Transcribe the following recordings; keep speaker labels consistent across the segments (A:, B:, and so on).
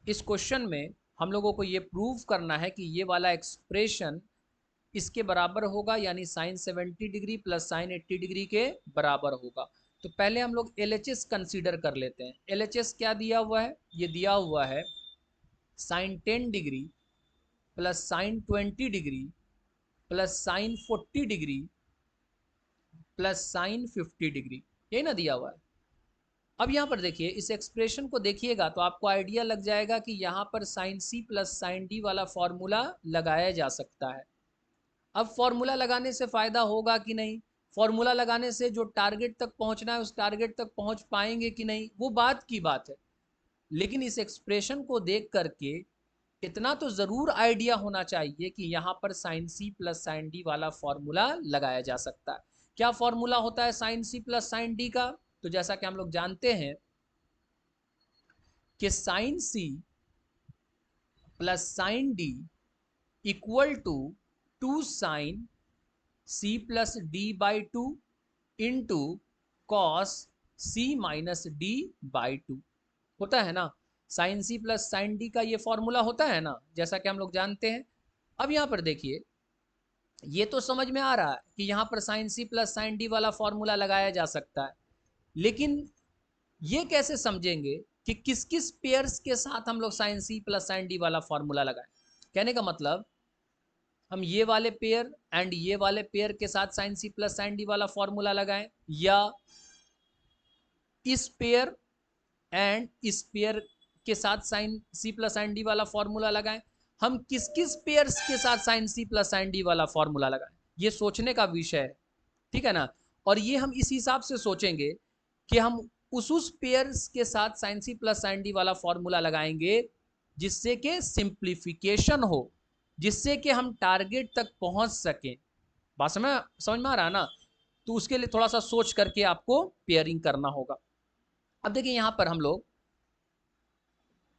A: इस क्वेश्चन में हम लोगों को ये प्रूव करना है कि ये वाला एक्सप्रेशन इसके बराबर होगा, यानी sine 70 degree plus sine 80 degree के बराबर होगा। तो पहले हम लोग LHS कंसीडर कर लेते हैं। LHS क्या दिया हुआ है? ये दिया हुआ है sine 10 degree plus sine 20 degree plus sine 40 degree plus sine 50 degree, यही ना दिया हुआ है। अब यहाँ पर देखिए, इस एक्सप्रेशन को देखिएगा तो आपको आइडिया लग जाएगा कि यहाँ पर sine C plus sign D वाला फॉर्मूला लगाया जा सकता है। अब फॉर्मूला लगाने से फायदा होगा कि नहीं, फॉर्मूला लगाने से जो टारगेट तक पहुंचना है उस टारगेट तक पहुंच पाएंगे कि नहीं, वो बात की बात है। लेकिन इस एक्सप्रेशन को देख करके इतना तो जरूर आइडिया होना चाहिए कि यहाँ पर sine C plus sign D वाला फॉर्मूला लगाया जा सकता है। क्या फॉर्मूला होता है sine C plus sign D का? तो जैसा कि हम लोग जानते हैं कि sine C plus sign D equal to 2 sine C plus D by 2 into cos C minus D by 2 होता है ना। Sine C plus sign D का ये फॉर्मूला होता है ना, जैसा कि हम लोग जानते हैं। अब यहाँ पर देखिए, ये तो समझ में आ रहा है कि यहाँ पर sine C plus sign D वाला फॉर्मूला लगाया जा सकता है, लेकिन ये कैसे समझेंगे कि किस किस पेयर्स के साथ हम लोग sine C plus sign D वाला फॉर्मूला लगाएं? कहने का मतलब, हम ये वाले पेयर एंड ये वाले पेयर के साथ sine C plus sign D वाला फॉर्मूला लगाएं, या इस पेयर एंड इस पेयर के साथ sine C plus sign D वाला फॉर्मूला लगाएं। हम किस किस पेयर्स के साथ sine C plus sign D वाला फॉर्मूला लगाएं, ये सोचने का विषय है, ठीक है ना। और ये हम इस हिसाब से सोचेंगे कि हम उस पेयर्स के साथ sine C plus sign D वाला फॉर्मूला लगाएंगे जिससे कि सिंप्लीफिकेशन हो, जिससे कि हम टारगेट तक पहुंच सकें। बात समझ में आ रहा ना? तो उसके लिए थोड़ा सा सोच करके आपको पेयरिंग करना होगा। अब देखिए, यहां पर हम लोग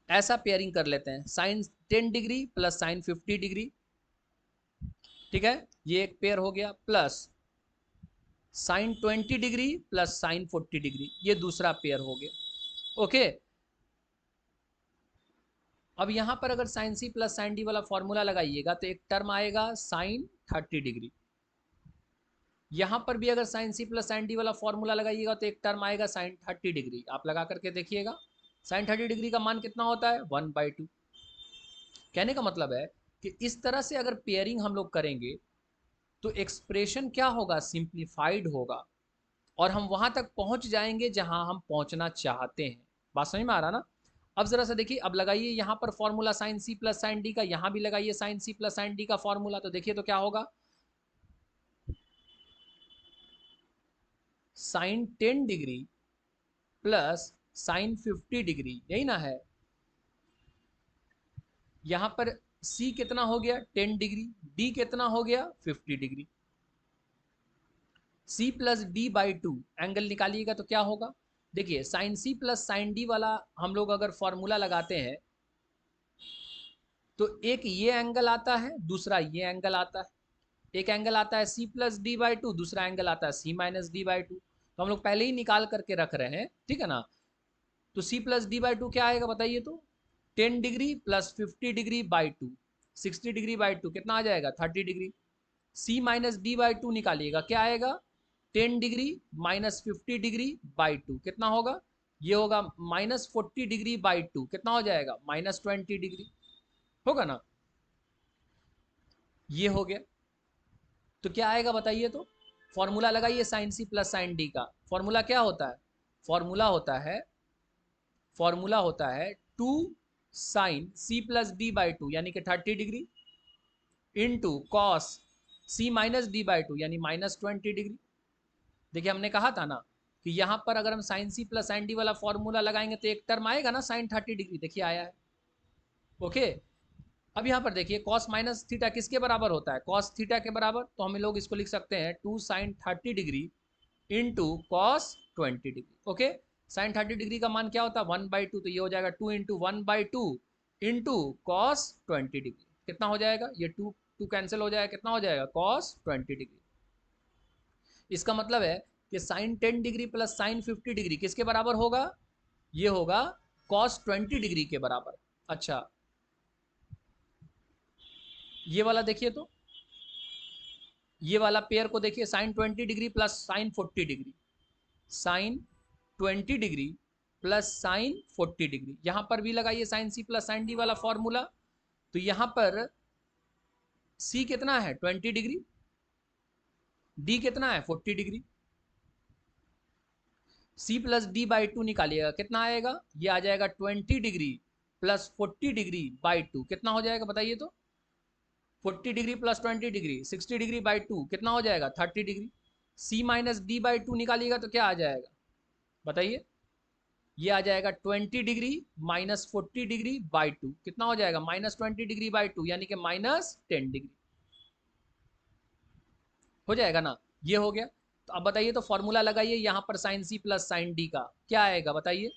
A: ऐसा पेयरिंग कर लेते हैं, sine 10 degree plus sine 50 degree, ठीक है, ये एक पेयर हो गया, plus sine 20 degree plus sine 40 degree, ये दूसरा पेयर हो गया। ओके, अब यहां पर अगर sine C plus sign D वाला फॉर्मूला लगाइएगा तो एक टर्म आएगा साइन 30 डिग्री। यहां पर भी अगर sine C plus sign D वाला फॉर्मूला लगाइएगा तो एक टर्म आएगा साइन 30 डिग्री। आप लगा करके देखिएगा, साइन 30 डिग्री का मान कितना होता है? 1/2। कहने का मतलब है कि इस तरह से अगर पेयरिंग हम लोग करेंगे तो एक्सप्रेशन क्या होगा? सिंप्लीफाइड होगा, और हम वहां तक पहुंच जाएंगे जहां हम पहुंचना चाहते हैं। बात समझ में आ रहा ना? अब जरा सा देखिए, अब लगाइए यहां पर formula sine C plus sign D का, यहां भी लगाइए sign C plus sign D का फॉर्मूला, तो देखिए तो क्या होगा? Sine 10 degree plus sine 50 degree, यही ना है। यहां पर C कितना हो गया? 10 डिग्री। D कितना हो गया? 50 degree. C plus D by 2 angle निकालिएगा तो क्या होगा? देखिए, sine C plus sine D वाला हम लोग अगर फॉर्मूला लगाते हैं तो एक ये एंगल आता है, दूसरा ये एंगल आता है। एक एंगल आता है C प्लस डी बाई 2, दूसरा एंगल आता है C माइनस डी बाई 2। तो हम लोग पहले ही निकाल करके रख रहे हैं, ठीक है ना। तो C प्लस डी बाई 2 क्या आएगा बताइए तो? 10 degree plus 50 degree by 2, 60 degree by 2 कितना आ जाएगा? 30 degree. C minus D by 2 निकालिएगा, क्या आएगा? 10 डिग्री माइनस 50 डिग्री बाई 2 कितना होगा? ये होगा माइनस 40 डिग्री बाई 2, कितना हो जाएगा? माइनस 20 डिग्री होगा ना। ये हो गया। तो क्या आएगा बताइए तो? फॉर्मूला लगाइए sign C plus sign D का। फॉर्मूला क्या होता है? फॉर्मूला होता है, फॉर्मूला होता है 2 sine C plus D by 2 यानी कि 30 degree into cos C minus D by 2 यानी माइनस 20 डिग्री। देखिए, हमने कहा था ना कि यहाँ पर अगर हम sine C plus sign D वाला फॉर्मूला लगाएंगे तो एक टर्म आएगा ना साइन 30 डिग्री, देखिए आया है। ओके, अब यहाँ पर देखिए, कॉस माइनस थीटा किसके बराबर होता है? कॉस थीटा के बराबर। तो हम लोग इसको लिख सकते हैं 2 sine 30 degree into cos 20 degree. Okay, sine 30 degree का मान क्या होता है? 1/2। तो ये हो जाएगा 2 इंटू 1/2 इंटू कॉस 20 डिग्री। कितना हो जाएगा? ये 2 2 कैंसिल हो जाएगा, कितना हो जाएगा? Cos 20 degree. इसका मतलब है कि sine 10 degree plus sine 50 degree किसके बराबर होगा? ये होगा कॉस 20 डिग्री के बराबर। अच्छा, ये वाला देखिए, तो ये वाला पेयर को देखिए, sine 20 degree plus sine 40 degree, sine 20 degree plus sine 40 degree. यहां पर भी लगाइए sign C plus sign D वाला फॉर्मूला। तो यहां पर सी कितना है 20 डिग्री, डी कितना है 40 degree. C plus D by two निकालिएगा, कितना आएगा, ये आ जाएगा 20 degree plus 40 degree by two, कितना हो जाएगा बताइए तो। 40 degree plus 20 degree 60 degree by two कितना हो जाएगा 30 degree. C minus D by two निकालिएगा तो क्या आ जाएगा बताइए, ये आ जाएगा 20 degree minus 40 degree by two, कितना हो जाएगा माइनस 20 डिग्री बाई टू, यानी कि माइनस 10 डिग्री हो जाएगा ना। ये हो गया। तो अब बताइए तो फॉर्मूला लगाइए यहाँ पर sine C plus sign D का, क्या आएगा बताइए।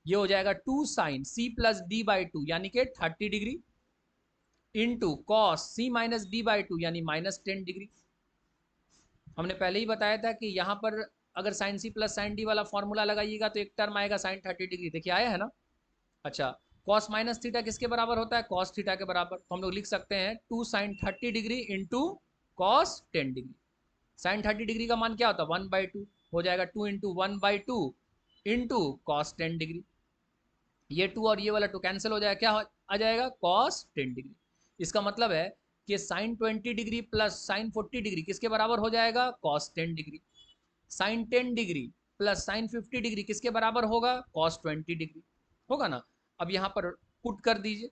A: ये हो जाएगा 2 sine C plus D by two यानी कि 30 degree into cos C minus D by two यानी माइनस 10 डिग्री। हमने पहले ही बताया था कि यहाँ पर अगर sine C plus sign D वाला फॉर्मूला लगाइएगा तो एक टर्म आएगा साइन 30 डिग्री, देखिए आया है ना। अच्छा, कॉस माइनस थीटा किसके बराबर होता है, कॉस थीटा के बराबर। तो हम लोग लिख सकते हैं 2 sine 30 degree into cos 10 degree. Sine 30 degree का मान क्या होता है 1/2, हो जाएगा 2 इंटू 1/2 इंटू कॉस 10 डिग्री। ये 2 और ये वाला 2 कैंसिल हो जाएगा, क्या आ जाएगा कॉस 10 डिग्री। इसका मतलब है कि sine 20 degree plus sine 40 degree किसके बराबर हो जाएगा cos 10 degree. Sine 10 degree plus sine 50 degree किसके बराबर होगा कॉस 20 डिग्री, होगा ना। अब यहाँ पर पुट कर दीजिए,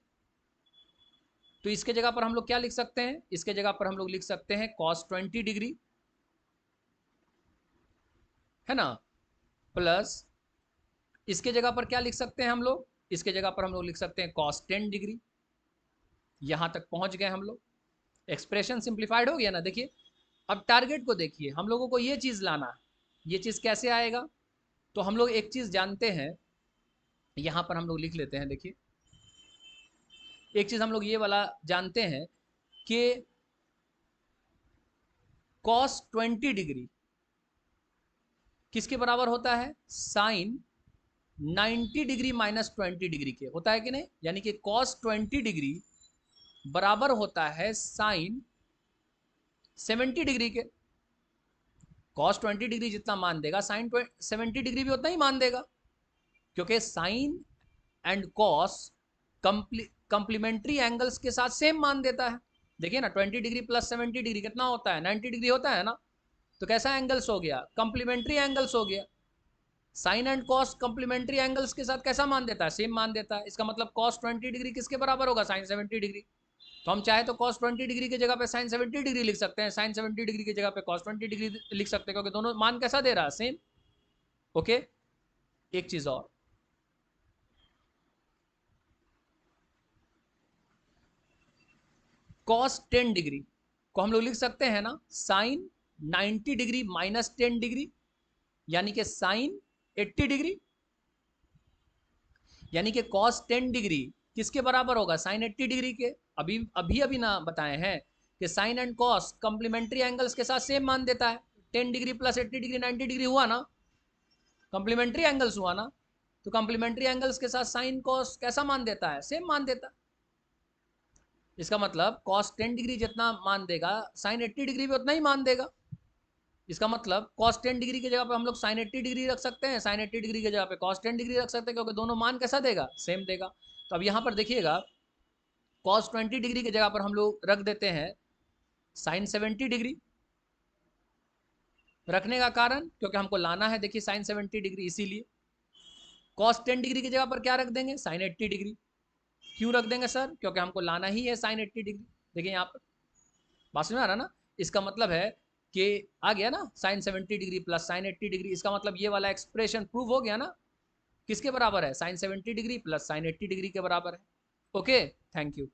A: तो इसके जगह पर हम लोग क्या लिख सकते हैं, इसके जगह पर हम लोग लिख सकते हैं कॉस 20 डिग्री, है ना, प्लस इसके जगह पर क्या लिख सकते हैं हम लोग, इसके जगह पर हम लोग लिख सकते हैं कॉस 10 डिग्री। यहां तक पहुंच गए हम लोग, एक्सप्रेशन सिंप्लीफाइड हो गया ना। देखिए अब टारगेट को देखिए, हम लोगों को ये चीज लाना है। ये चीज कैसे आएगा, तो हम लोग एक चीज जानते हैं, यहां पर हम लोग लिख लेते हैं। देखिए एक चीज हम लोग ये वाला जानते हैं कि कॉस 20 डिग्री किसके बराबर होता है, साइन 90 डिग्री माइनस 20 डिग्री के होता है कि नहीं। यानी कि कॉस 20 डिग्री बराबर होता है साइन 70 डिग्री के। कॉस 20 डिग्री जितना मान देगा साइन 70 डिग्री भी उतना ही मान देगा, क्योंकि sine and cos complementary angles के साथ सेम मान देता है। देखिए ना 20 डिग्री प्लस 70 डिग्री कितना होता है 90 डिग्री होता है ना। तो कैसा एंगल्स हो गया, कंप्लीमेंट्री एंगल्स हो गया। Sine and cos complementary angles के साथ कैसा मान देता है, सेम मान देता है। इसका मतलब कॉस 20 डिग्री किसके बराबर होगा साइन 70 डिग्री। तो हम चाहे तो cos 20 डिग्री की जगह पे sin 70 डिग्री लिख सकते हैं, sin 70 डिग्री की जगह पे cos 20 डिग्री लिख सकते हैं, क्योंकि दोनों मान कैसा दे रहा है सेम। ओके, एक चीज और, cos 10 डिग्री को हम लोग लिख सकते हैं ना sin 90 डिग्री माइनस 10 डिग्री यानी कि sin 80 डिग्री, यानी कि cos 10 डिग्री किसके बराबर होगा sin 80 डिग्री के। अभी अभी अभी ना बताए हैं कि sine and cos complementary angles के साथ सेम मान देता है। 10 डिग्री प्लस 80 डिग्री 90 डिग्री हुआ ना, कंप्लीमेंट्री एंगल्स हुआ ना। तो कंप्लीमेंट्री एंगल्स के साथ साइन कॉस कैसा मान देता है, सेम मान देता है। इसका मतलब cos 10 डिग्री जितना मान देगा साइन 80 डिग्री भी उतना ही मान देगा। इसका मतलब cos 10 डिग्री की जगह पे हम लोग साइन 80 डिग्री रख सकते हैं, साइन 80 डिग्री की जगह पे cos 10 डिग्री रख सकते हैं, क्योंकि दोनों मान कैसा देगा सेम देगा। तो अब यहाँ पर देखिएगा cos 20 डिग्री की जगह पर हम लोग रख देते हैं साइन 70 डिग्री। रखने का कारण क्योंकि हमको लाना है, देखिए साइन 70 डिग्री, इसीलिए cos 10 डिग्री की जगह पर क्या रख देंगे साइन 80 डिग्री। क्यों रख देंगे सर, क्योंकि हमको लाना ही है साइन 80 डिग्री। देखिए यहाँ पर बात समझ में आ रहा ना। इसका मतलब है कि आ गया ना sine 70 degree plus sine 80 degree. इसका मतलब ये वाला एक्सप्रेशन प्रूव हो गया ना, किसके बराबर है sine 70 degree plus sine 80 degree के बराबर है। Okay, thank you.